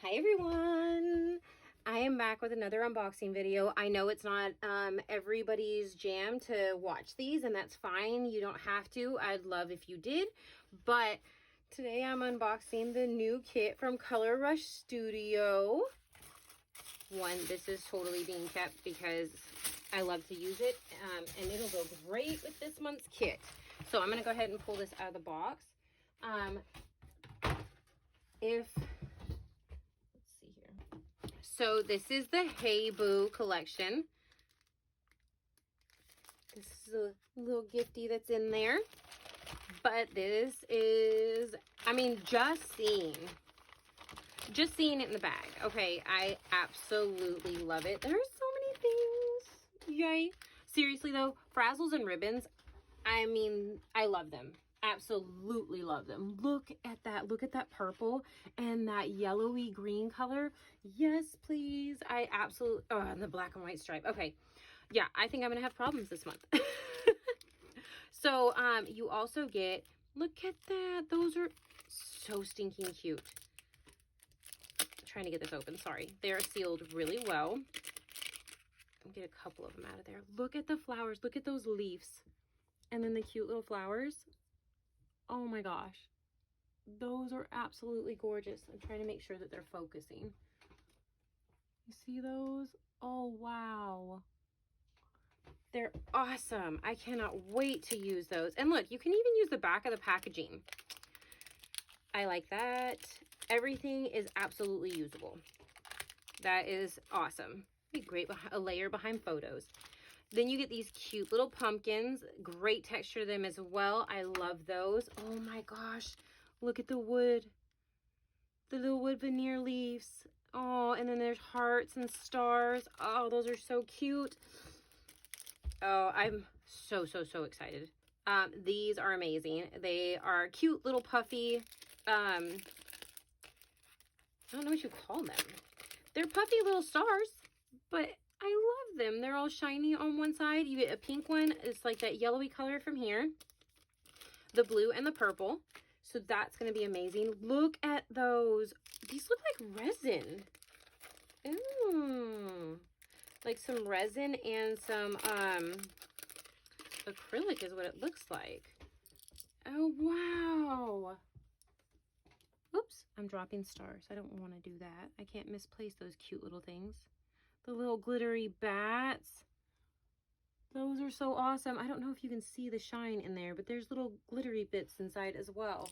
Hi everyone! I am back with another unboxing video. I know it's not everybody's jam to watch these, and that's fine. You don't have to. I'd love if you did. But today I'm unboxing the new kit from Color Rush Studio. This is totally being kept because I love to use it, and it'll go great with this month's kit. So I'm going to go ahead and pull this out of the box. So this is the Hey Boo collection. This is a little gifty that's in there. But this is, I mean, just seeing it in the bag. Okay, I absolutely love it. There are so many things. Yay. Seriously though, Frazzles and ribbons, I mean, I love them. Absolutely love them. Look at that. Look at that purple and that yellowy green color. Yes, please. I absolutely, oh, and the black and white stripe. Okay. Yeah, I think I'm going to have problems this month. So, you also get, look at that. Those are so stinking cute. I'm trying to get this open. Sorry. They're sealed really well. I'll get a couple of them out of there. Look at the flowers. Look at those leaves. And then the cute little flowers. Oh my gosh, those are absolutely gorgeous. I'm trying to make sure that they're focusing. You see those? Oh, wow. They're awesome. I cannot wait to use those. And look, you can even use the back of the packaging. I like that. Everything is absolutely usable. That is awesome. Be great, a layer behind photos. Then you get these cute little pumpkins. Great texture to them as well. I love those. Oh my gosh. Look at the wood. The little wood veneer leaves. Oh, and then there's hearts and stars. Oh, those are so cute. Oh, I'm so excited. These are amazing. They are cute little puffy. I don't know what you call them. They're puffy little stars, but I love them. They're all shiny on one side. You get a pink one. It's like that yellowy color from here. The blue and the purple. So that's going to be amazing. Look at those. These look like resin. Ooh. Like some resin and some acrylic is what it looks like. Oh, wow. Oops, I'm dropping stars. I don't want to do that. I can't misplace those cute little things. The little glittery bats. Those are so awesome. I don't know if you can see the shine in there, but there's little glittery bits inside as well.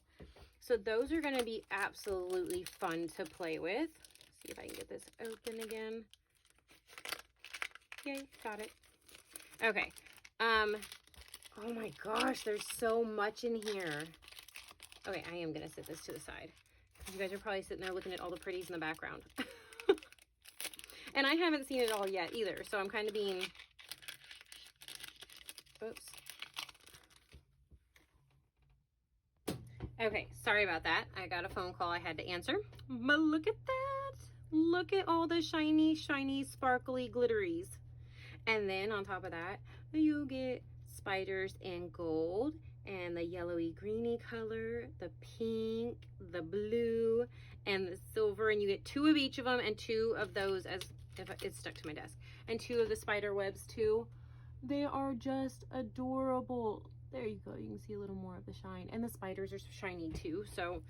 So those are going to be absolutely fun to play with. Let's see if I can get this open again. Yay, got it. Okay. Oh my gosh, there's so much in here. Okay, I am going to set this to the side. You guys are probably sitting there looking at all the pretties in the background. And I haven't seen it all yet either, so I'm kind of being, oops. Okay, sorry about that. I got a phone call I had to answer. But look at that. Look at all the shiny, sparkly glitteries. And then on top of that, you get spiders in gold and the yellowy greeny color, the pink, the blue, and the silver. And you get 2 of each of them and 2 of those, as if it's stuck to my desk, and 2 of the spider webs too. They are just adorable. There you go. You can see a little more of the shine, and the spiders are shiny too. So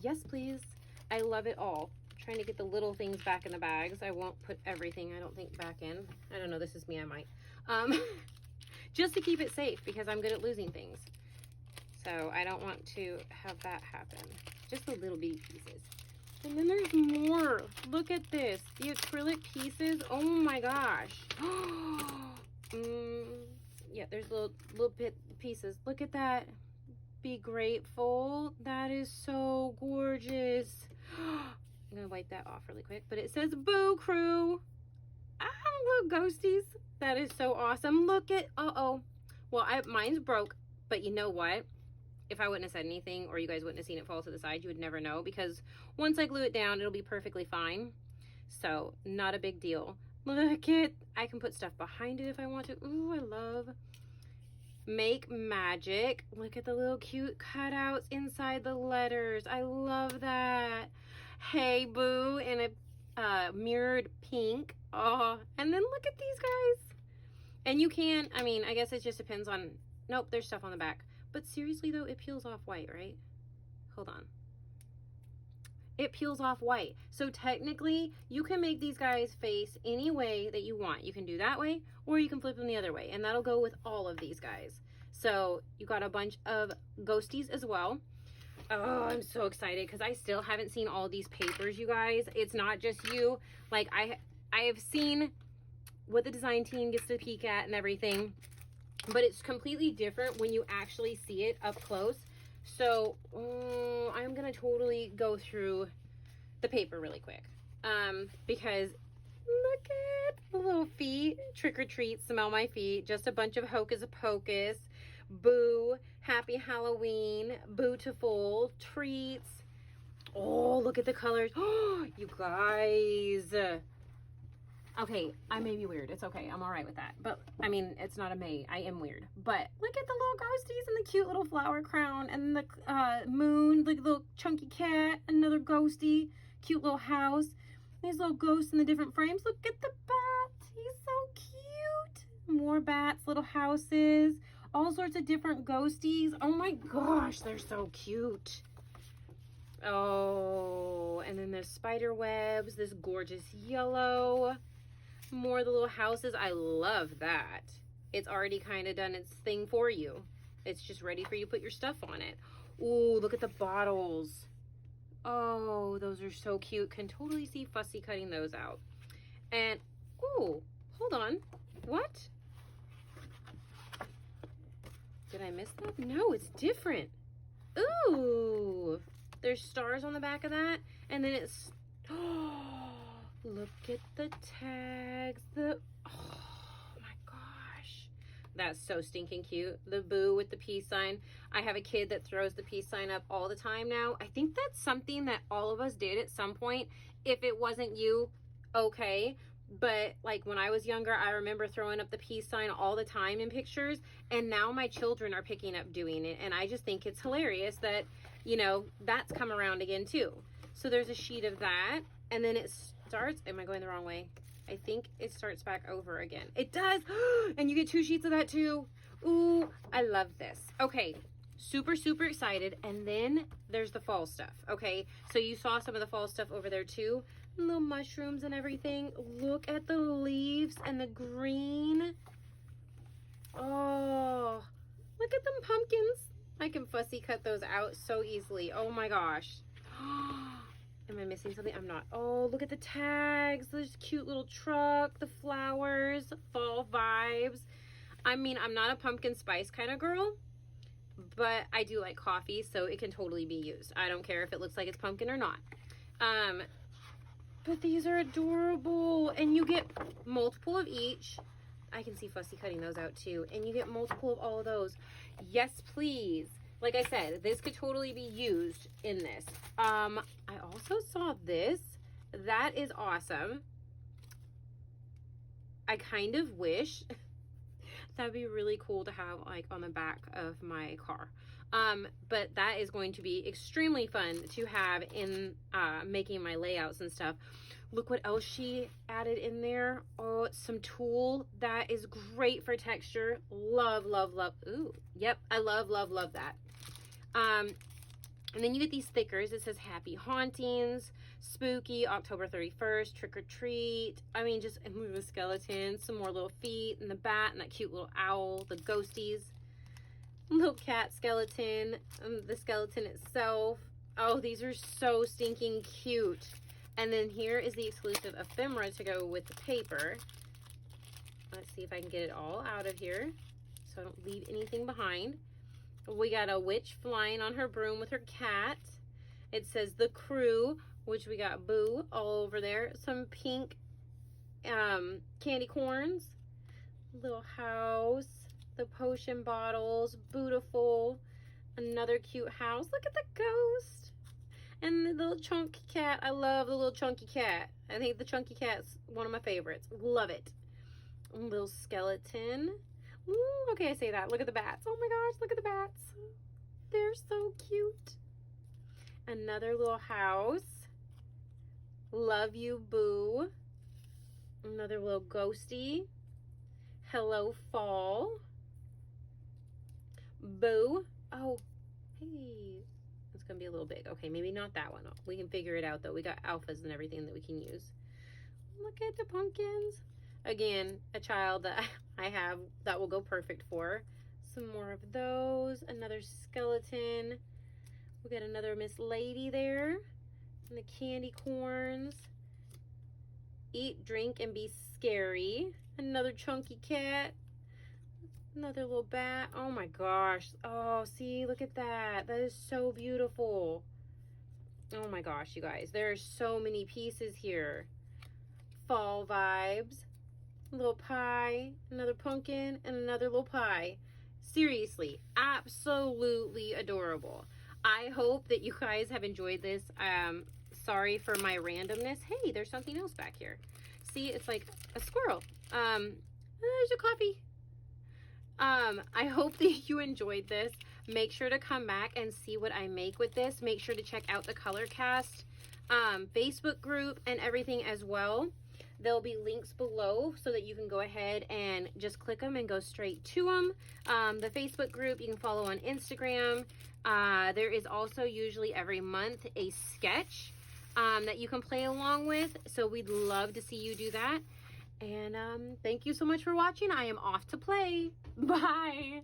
yes, please. I love it all. I'm trying to get the little things back in the bags. I won't put everything, I don't think, back in. I don't know. This is me. I might. Just to keep it safe, because I'm good at losing things. So I don't want to have that happen. Just the little bitty pieces. And then there's more. Look at this. The acrylic pieces. Oh my gosh. Yeah, there's little bit pieces. Look at that. Be grateful. That is so gorgeous. I'm gonna wipe that off really quick. But it says Boo Crew. Ah, look, ghosties. That is so awesome. Look at, well, mine's broke, but you know what? If I wouldn't have said anything, or you guys wouldn't have seen it fall to the side, you would never know, because once I glue it down, it'll be perfectly fine. So not a big deal. Look at, I can put stuff behind it if I want to. Ooh, I love Make Magic. Look at the little cute cutouts inside the letters. I love that. Hey Boo in a mirrored pink. Oh, and then look at these guys. And you can, I mean, I guess it just depends on, nope, there's stuff on the back. But seriously though, it peels off white, right? Hold on. It peels off white. So technically, you can make these guys face any way that you want. You can do that way, or you can flip them the other way. And that'll go with all of these guys. So you got a bunch of ghosties as well. Oh, I'm so excited because I still haven't seen all these papers, you guys. It's not just you. Like, I have seen what the design team gets to peek at and everything, but it's completely different when you actually see it up close. So I'm gonna totally go through the paper really quick, because look at the little feet. Trick or treat, smell my feet, just a bunch of hocus pocus, boo, happy Halloween, bootiful, treats. Oh, look at the colors. Oh, you guys. Okay, I may be weird. It's okay. I'm all right with that. But, I mean, it's not a may. I am weird. But look at the little ghosties and the cute little flower crown and the moon, the little chunky cat, another ghosty, cute little house. These little ghosts in the different frames. Look at the bat. He's so cute. More bats, little houses, all sorts of different ghosties. Oh my gosh, they're so cute. Oh, and then there's spider webs, this gorgeous yellow. More of the little houses. I love that. It's already kind of done its thing for you. It's just ready for you to put your stuff on it. Ooh, look at the bottles. Oh, those are so cute. Can totally see Fussy cutting those out. And, ooh, hold on. What? Did I miss that? No, it's different. Ooh, there's stars on the back of that. And then it's, oh, look at the tags. Oh my gosh. That's so stinking cute. The boo with the peace sign. I have a kid that throws the peace sign up all the time now. I think that's something that all of us did at some point. If it wasn't you, okay. But like when I was younger, I remember throwing up the peace sign all the time in pictures. And now my children are picking up doing it. And I just think it's hilarious that, you know, that's come around again too. So there's a sheet of that. And then it starts, am I going the wrong way? I think it starts back over again. It does. And you get 2 sheets of that too. Ooh, I love this. Okay, super, super excited. And then there's the fall stuff. Okay, so you saw some of the fall stuff over there too. Little mushrooms and everything. Look at the leaves and the green. Oh, look at them pumpkins. I can fussy cut those out so easily. Oh my gosh. Am I missing something? I'm not. Oh, look at the tags. This cute little truck, the flowers, fall vibes. I mean, I'm not a pumpkin spice kind of girl, but I do like coffee, so it can totally be used. I don't care if it looks like it's pumpkin or not. But these are adorable, and you get multiple of each. I can see Fussy cutting those out too, and you get multiple of all of those. Yes, please. Like I said, this could totally be used in this. I also saw this. That is awesome. I kind of wish that'd be really cool to have like on the back of my car. But that is going to be extremely fun to have in making my layouts and stuff. Look what else she added in there. Oh, some tulle. That is great for texture. Love, love, love. Ooh, yep. I love, love, love that. And then you get these stickers. It says Happy Hauntings, Spooky, October 31st, Trick or Treat. I mean, just the skeleton, some more little feet, and the bat, and that cute little owl, the ghosties. Little cat skeleton, the skeleton itself. Oh, these are so stinking cute. And then here is the exclusive ephemera to go with the paper. Let's see if I can get it all out of here so I don't leave anything behind. We got a witch flying on her broom with her cat. It says The Crew, which we got Boo all over there. Some pink candy corns. Little house. The potion bottles. Beautiful. Another cute house. Look at the ghost. And the little chunky cat. I love the little chunky cat. I think the chunky cat's one of my favorites. Love it. A little skeleton. Ooh, okay, I say that. Look at the bats. Oh my gosh, look at the bats. They're so cute. Another little house. Love you, boo. Another little ghosty. Hello, fall. Boo. Oh, hey. It's going to be a little big. Okay, maybe not that one. We can figure it out, though. We got alphas and everything that we can use. Look at the pumpkins. Again, a child that I have that will go perfect for. Some more of those. Another skeleton. We got another Miss Lady there. And the candy corns. Eat, drink, and be scary. Another chunky cat. Another little bat. Oh my gosh. Oh, see, look at that. That is so beautiful. Oh my gosh, you guys. There are so many pieces here. Fall vibes. Little pie. Another pumpkin. And another little pie. Seriously, absolutely adorable. I hope that you guys have enjoyed this. Sorry for my randomness. Hey, there's something else back here. See, it's like a squirrel. There's a coffee. I hope that you enjoyed this. Make sure to come back and see what I make with this. Make sure to check out the Colorcast Facebook group and everything as well. There'll be links below so that you can go ahead and just click them and go straight to them. The Facebook group you can follow on Instagram. There is also usually every month a sketch that you can play along with. So we'd love to see you do that. And thank you so much for watching. I am off to play. Bye.